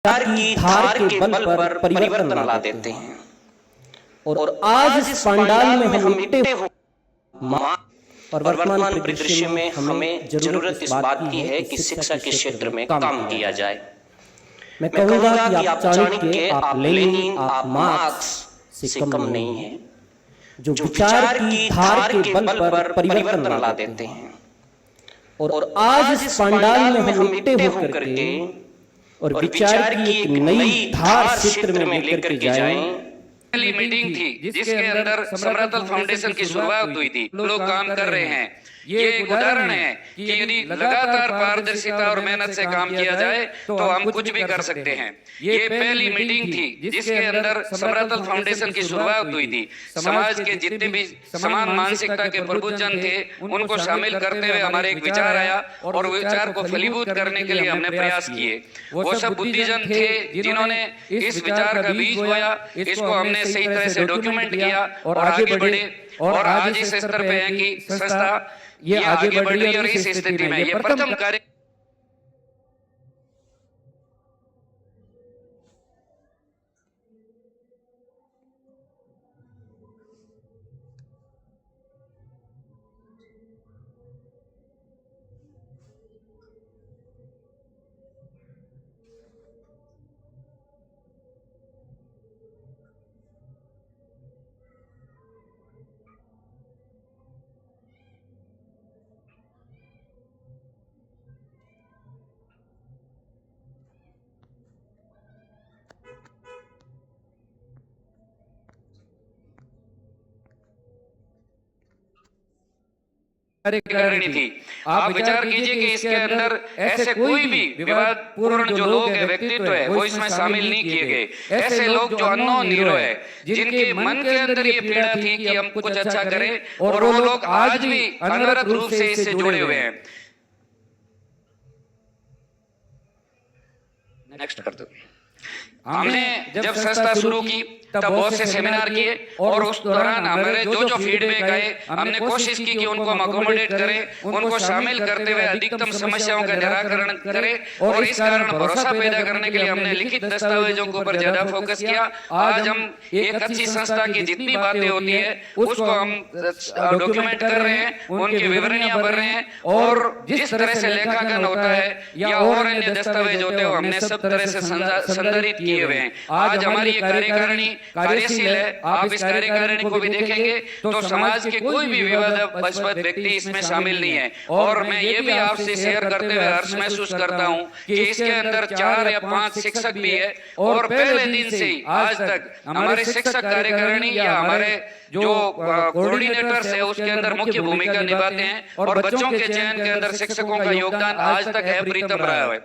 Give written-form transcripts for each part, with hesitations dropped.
की धार के बल पर परिवर्तन ला देते हैं। और आज इस पंडाल में हम इकट्ठे हो और वर्तमान परिदृश्य में हमें जरूरत इस बात की है कि शिक्षा के क्षेत्र में काम किया जाए। मैं कहूंगा कि आप चाणक्य, आप लेनिन, आप मार्क्स से कम नहीं है, जो विचार की धार के बल पर परिवर्तन ला देते हैं। और आज इस पंडाल में हम इकट्ठे होकर के और विचार की एक नई धार क्षेत्र में लेकर के जाएं। पहली मीटिंग थी जिसके अंदर समरतल फाउंडेशन की शुरुआत हुई थी। लोग काम कर रहे हैं। ये एक उदाहरण है कि यदि लगातार पारदर्शिता और मेहनत से काम किया जाए तो हम कुछ भी कर सकते हैं। ये पहली मीटिंग थी जिसके अंदर समरतल फाउंडेशन की शुरुआत हुई थी। समाज के जितने भी समान मानसिकता के प्रबुद्धजन थे उनको शामिल करते हुए हमारे एक विचार आया और विचार को फलीभूत करने के लिए हमने प्रयास किए। वो सब बुद्धिजन थे जिन्होंने इस विचार का बीज बोया। इसको हमने सही तरह से डॉक्यूमेंट किया और आगे बढ़े और आज इस स्तर पे है कि संस्था ये आगे बढ़ रही है और इस स्थिति में ये प्रथम कार्य करनी थी। आप विचार कीजिए कि इसके अंदर ऐसे कोई भी विवाद पूर्ण जो लोग है, व्यक्तित्व है, वो इसमें शामिल नहीं किए गए। ऐसे लोग जो अननोन हीरो है, जिनके मन के अंदर ये पीड़ा थी कि हम कुछ अच्छा करें और वो लोग आज भी अनवरत रूप से इससे जुड़े हुए हैं। नेक्स्ट कर दो। हमने जब संस्था शुरू की तब बहुत से सेमिनार किए और उस दौरान हमारे जो फीडबैक आए हमने कोशिश की कि उनको हम अकोमोडेट करें, उनको शामिल करते हुए अधिकतम समस्याओं का निराकरण करें। और इस कारण भरोसा पैदा करने के लिए हमने लिखित दस्तावेजों के ऊपर ज्यादा फोकस किया। आज हम एक अच्छी संस्था की जितनी बातें होती है उसको हम डॉक्यूमेंट कर रहे हैं, उनकी विवरणियां भर रहे हैं और जिस तरह से लेखांकन होता है या और अन्य दस्तावेज होते हैं हमने सब तरह से संदर्भित किए हुए हैं। आज हमारी ये कार्यकारिणी कार्यशील है। आप इस कार्यकारिणी को भी देखेंगे तो समाज के कोई भी विवादास्पद व्यक्ति इसमें शामिल नहीं है। और मैं ये भी आपसे शेयर करते हुए हर्ष महसूस करता हूं कि इसके अंदर 4 या 5 शिक्षक भी है और पहले दिन से ही आज तक हमारे शिक्षक कार्यकारिणी या हमारे जो कोऑर्डिनेटर्स है उसके अंदर मुख्य भूमिका निभाते हैं और बच्चों के चयन के अंदर शिक्षकों का योगदान आज तक है प्रीतम रहा है।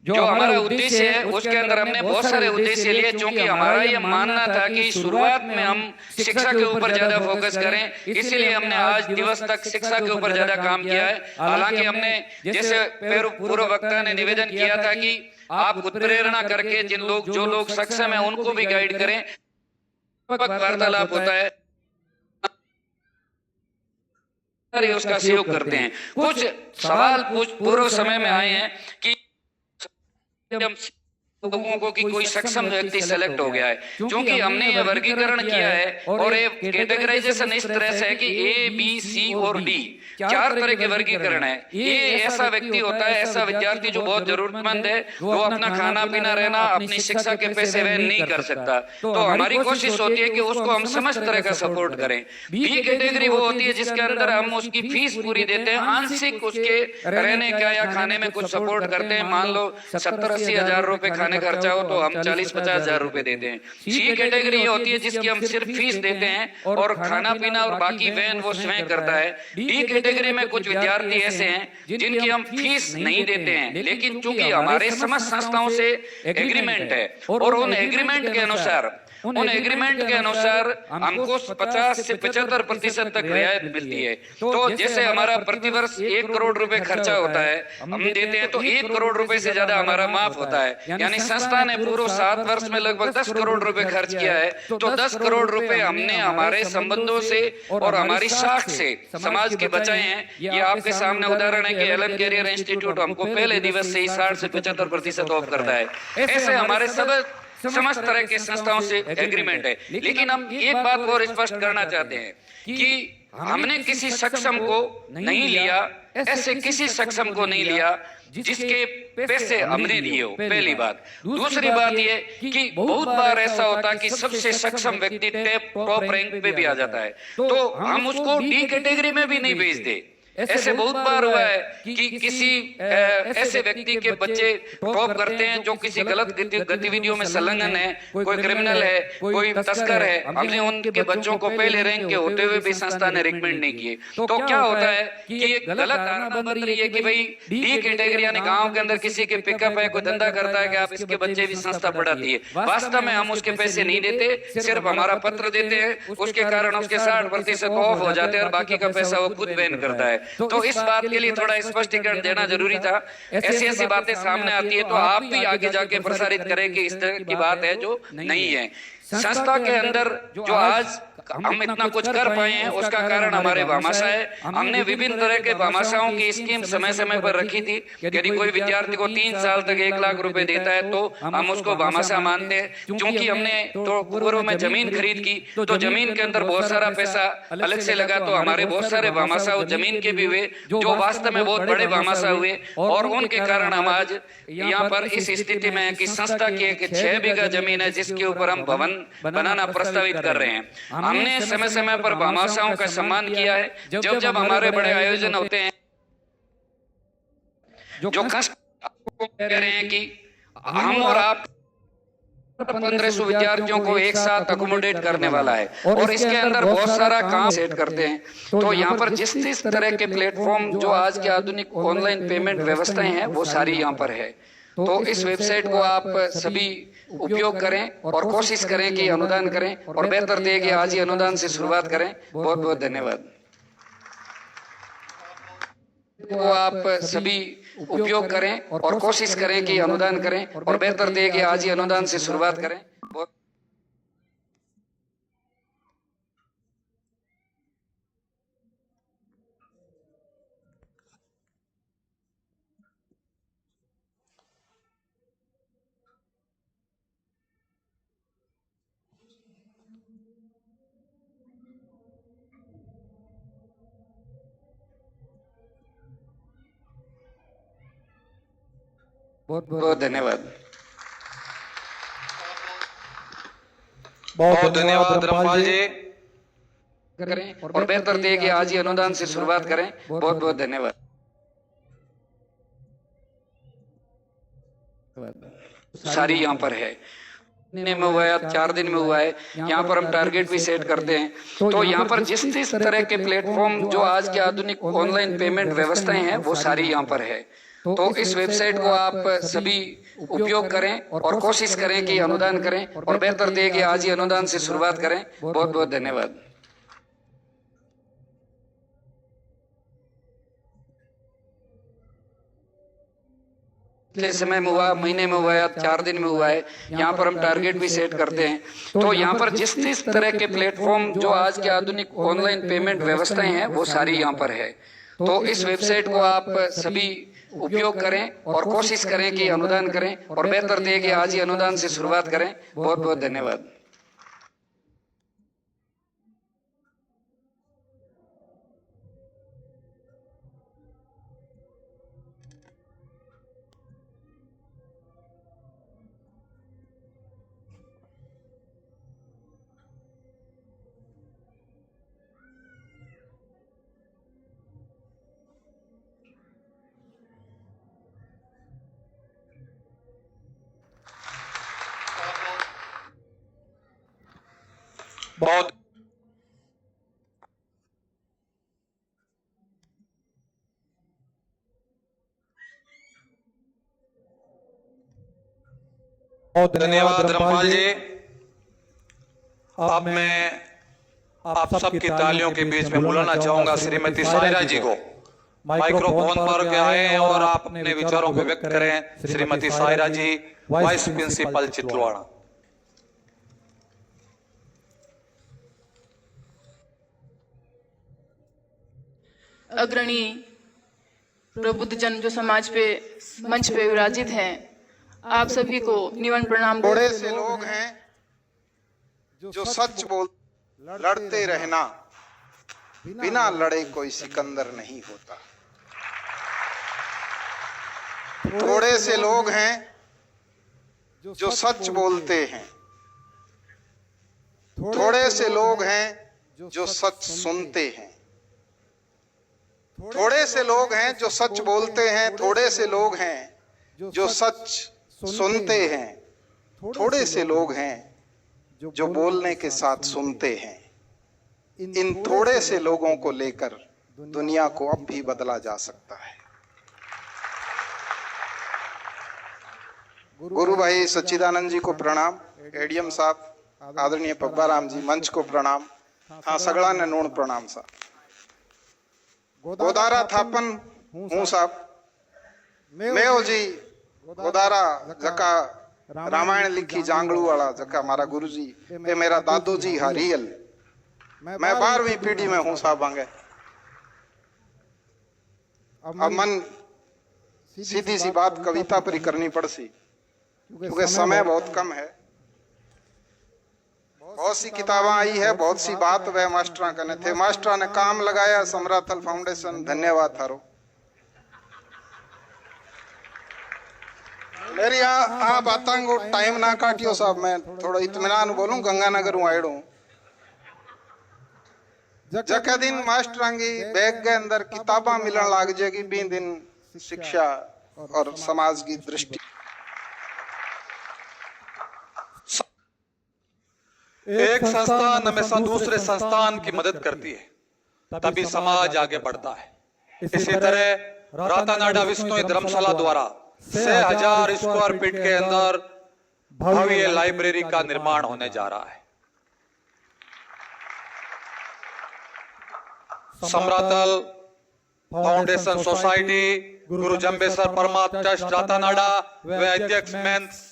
जो हमारा उद्देश्य है उसके अंदर हमने बहुत सारे उद्देश्य लिए, क्योंकि हमारा ये मानना था कि शुरुआत में हम शिक्षा के ऊपर ज्यादा फोकस करें, इसलिए हमने आज दिवस तक शिक्षा के ऊपर ज्यादा काम किया है। हालांकि हमने जैसे पूर्व वक्ता ने निवेदन किया था कि आप उत्प्रेरणा करके जो लोग सक्षम है उनको भी गाइड करें। वार्तालाप होता है, उसका सहयोग करते हैं। कुछ सवाल पूर्व समय में आए हैं कि लोगों को कि कोई सक्षम व्यक्ति सेलेक्ट हो गया है, क्योंकि हमने ये वर्गीकरण किया है और ये कैटेगराइजेशन इस तरह से है कि ए, बी, सी और डी 4 तरह के वर्गीकरण है। ये ऐसा व्यक्ति होता है, ऐसा विद्यार्थी जो बहुत जरूरतमंद है, वो अपना खाना पीना रहना अपनी शिक्षा के पैसे वह नहीं कर सकता, तो हमारी कोशिश होती है कि उसको हम समस्त तरह का सपोर्ट करें। बी कैटेगरी वो होती है जिसके अंदर हम उसकी फीस पूरी देते हैं, आंशिक उसके रहने का या खाने में कुछ सपोर्ट करते हैं। मान लो 70-80 हजार रुपए खाने खर्चा हो तो हम 40-50 हजार रुपए देते हैं। सी कैटेगरी होती है जिसकी हम सिर्फ फीस देते हैं और खाना पीना और बाकी वहन वो स्वयं करता है। डी कैटेगरी में कुछ विद्यार्थी ऐसे हैं जिनकी हम फीस नहीं देते हैं, लेकिन चूंकि हमारे समस्त संस्थाओं से एग्रीमेंट है और उन एग्रीमेंट के अनुसार उन एग्रीमेंट के अनुसार हमको 50 से 75% तक रियायत मिलती है। तो जैसे हमारा प्रतिवर्ष 1 करोड़ रुपए खर्चा होता है, हम देते हैं तो 1 करोड़ रुपए से ज्यादा हमारा माफ होता है। यानी संस्था ने पूरे 7 वर्ष में लगभग 10 करोड़ रुपए खर्च किया है। तो 10 करोड़ रुपए हमने हमारे संबंधों से और हमारी साख से समाज के बचाए हैं। ये आपके सामने उदाहरण है कि एलन कैरियर इंस्टीट्यूट हमको पहले दिवस से ही 60 से 75% ऑफ करता है। ऐसे हमारे सब समस्त तरह के संस्थाओं से एग्रीमेंट है। लेकिन हम एक बात और स्पष्ट करना चाहते हैं कि हमने किसी सक्षम को नहीं लिया, ऐसे किसी सक्षम को नहीं लिया जिसके पैसे हमने दिए हो, पहली बात। दूसरी बात ये कि बहुत बार ऐसा होता है कि सबसे सक्षम व्यक्ति टॉप रैंक पे भी आ जाता है, तो हम उसको डी कैटेगरी में भी नहीं भेजते। ऐसे बहुत बार हुआ है कि किसी ऐसे व्यक्ति के बच्चे टॉप करते हैं जो किसी गलत गतिविधियों में संलग्न है, कोई क्रिमिनल है, कोई तस्कर है। हमने उनके बच्चों को पहले रैंक के होते हुए भी संस्था ने रिकमेंड नहीं किए। तो क्या होता है कि ये गलत धारणा बन रही है कि भाई डी कैटेगरी यानी गांव के अंदर किसी के पिकअप है, कोई धंधा करता है कि आप इसके बच्चे भी संस्था पढ़ाती है। वास्तव में हम उसके पैसे नहीं देते, सिर्फ हमारा पत्र देते हैं, उसके कारण उसके 60% ऑफ हो जाते हैं और बाकी का पैसा वो खुद बैन करता है। तो इस बात के लिए थोड़ा स्पष्टीकरण देना जरूरी था। ऐसी ऐसी बातें सामने आती है तो आप भी आगे जाके प्रसारित करें कि इस तरह की बात है जो नहीं है। संस्था के अंदर जो आज हम इतना कुछ कर पाए हैं उसका कारण हमारे भामाशाह है। हमने विभिन्न तरह के भामाशाहों की स्कीम समय समय पर रखी थी। यदि कोई विद्यार्थी को 3 साल तक 1 लाख रुपए देता है तो हम उसको भामाशाह मानते हैं। क्योंकि हमने तो पूर्व में जमीन खरीद की तो जमीन के अंदर बहुत सारा पैसा अलग से लगा, तो हमारे बहुत सारे भामाशाह जमीन के भी हुए जो वास्तव में बहुत बड़े भामाशाह हुए। और उनके कारण हम आज यहाँ पर इस स्थिति में है कि संस्था की एक 6 बीघा जमीन है जिसके ऊपर हम भवन बनाना प्रस्तावित कर रहे हैं। हमने समय समय पर भामाशाहों का सम्मान किया है। जब जब हमारे बड़े आयोजन होते हैं जो खास कह रहे हैं कि हम और आप 1500 विद्यार्थियों को एक साथ अकोमोडेट करने वाला है और इसके अंदर बहुत सारा काम सेट करते हैं। तो यहाँ पर जिस तरह के प्लेटफॉर्म जो आज के आधुनिक ऑनलाइन पेमेंट व्यवस्थाएं हैं वो सारी यहाँ पर है। तो इस वेबसाइट को आप सभी उपयोग करें और कोशिश करें कि अनुदान करें और बेहतर दें कि आज ही अनुदान से शुरुआत करें। बहुत बहुत धन्यवाद। तो आप सभी उपयोग करें और कोशिश करें कि अनुदान करें और बेहतर दें कि आज ही अनुदान से शुरुआत करें। बहुत बहुत धन्यवाद। बहुत धन्यवाद धर्मपाल जी। करें और बेहतर दें कि आज ही अनुदान से शुरुआत करें। बहुत बहुत धन्यवाद। सारी यहाँ पर है, में हुआ है, 4 दिन में हुआ है। यहाँ पर हम टारगेट भी सेट करते हैं। तो यहाँ पर जिस तरह के प्लेटफॉर्म जो आज के आधुनिक ऑनलाइन पेमेंट व्यवस्थाएं हैं वो सारी यहाँ पर है। तो इस वेबसाइट को आप सभी उपयोग करें और कोशिश करें कि अनुदान करें और बेहतर दें कि आज ही अनुदान से शुरुआत करें। बहुत बहुत धन्यवाद। पिछले समय में हुआ, महीने में हुआ है, 4 दिन में हुआ है। यहाँ पर हम टारगेट भी सेट करते हैं। तो यहाँ पर जिस तरह के प्लेटफॉर्म जो आज के आधुनिक ऑनलाइन पेमेंट व्यवस्थाएं हैं वो सारी यहाँ पर है। तो इस वेबसाइट को आप सभी उपयोग करें और कोशिश करें कि अनुदान करें और बेहतर दें कि आज ही अनुदान से शुरुआत करें। बहुत बहुत धन्यवाद। बहुत बहुत धन्यवाद धर्मपाल जी। अब मैं आप सबकी तालियों के बीच में बुलाना चाहूंगा श्रीमती सायरा जी को। माइक्रोफोन पर के आए और आप अपने विचारों को व्यक्त करें। श्रीमती सायरा जी, वाइस प्रिंसिपल चितलवाड़ा। अग्रणी प्रबुद्धजन जो समाज पे मंच पे विराजित हैं, आप सभी को निवन प्रणाम। थोड़े से लोग हैं जो सच बोल लड़ते रहना, बिना लड़े कोई सिकंदर नहीं होता। थोड़े से लोग हैं जो सच बोलते हैं, थोड़े से लोग हैं जो सच सुनते हैं। थोड़े से लोग हैं जो सच बोलते हैं, थोड़े से लोग हैं जो सच सुनते हैं, थोड़े से लोग हैं जो बोलने के साथ सुनते हैं। इन थोड़े से लोगों को लेकर दुनिया को अब भी बदला जा सकता है। गुरु भाई सच्चिदानंद जी को प्रणाम, एडीएम साहब आदरणीय पब्बा राम जी मंच को प्रणाम। हाँ सगड़ा ने नूण प्रणाम साहब। गोदारा थापन हूँ साहब, मेव जी गोदारा जका रामायण लिखी जांगड़ू वाला जका मारा गुरु जी ये मेरा दादो जी हरियल। मैं 12वीं पीढ़ी में हूँ साहब। आगे अब मन सीधी सी बात कविता पर ही करनी पड़ सी, क्योंकि समय बहुत कम है। बहुत सी किताबें आई है, बहुत सी बात वह मास्टर करने थे, मास्टर ने काम लगाया। समराथल फाउंडेशन धन्यवाद थारो। मेरी आ बातों को टाइम ना काटियो साहब, मैं थोड़ा इत्मीनान बोलूं। गंगानगर हूँ आयडू जके दिन मास्टर की बैग के अंदर किताबा मिलन लाग जाएगी, बी दिन शिक्षा और समाज की दृष्टि। एक संस्थान हमेशा दूसरे संस्थान की मदद करती है, तभी समाज आगे बढ़ता है। इसी तरह रातानाडा विष्णु धर्मशाला द्वारा 6000 स्क्वायर फीट के अंदर भव्य लाइब्रेरी का निर्माण होने जा रहा है। समरातल फाउंडेशन सोसाइटी, गुरु जंबेसर परमात्मा ट्रस्ट रातानाडा व अध्यक्ष मेंस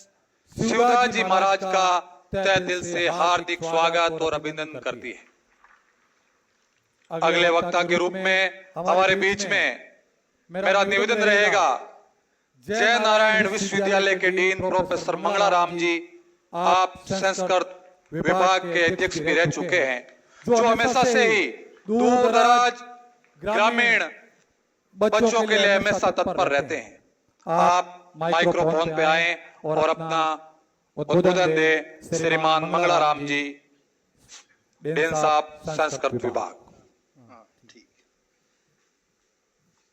शिवदास जी महाराज का तहे दिल से हार्दिक स्वागत और अभिनंदन करती है। अगले वक्ता के रूप में हमारे बीच में मेरा निवेदन रहेगा जय नारायण विश्वविद्यालय के डीन प्रोफेसर मंगला राम जी। आप संस्कृत विभाग के अध्यक्ष भी रह चुके हैं, जो हमेशा से ही दूर दराज ग्रामीण बच्चों के लिए हमेशा तत्पर रहते हैं। आप माइक्रोफोन पे आए और अपना उद्बोधन दे। श्रीमान मंगला राम जी, डीन साहब संस्कृत विभाग।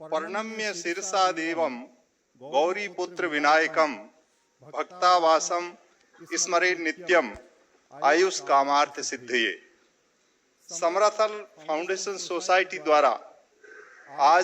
पर्णम्य शीर्षा देवम गौरी पुत्र विनायकम भक्तावासम स्मरे नित्यम आयुष कामार्थ सिद्धये। समराथल फाउंडेशन सोसाइटी द्वारा आज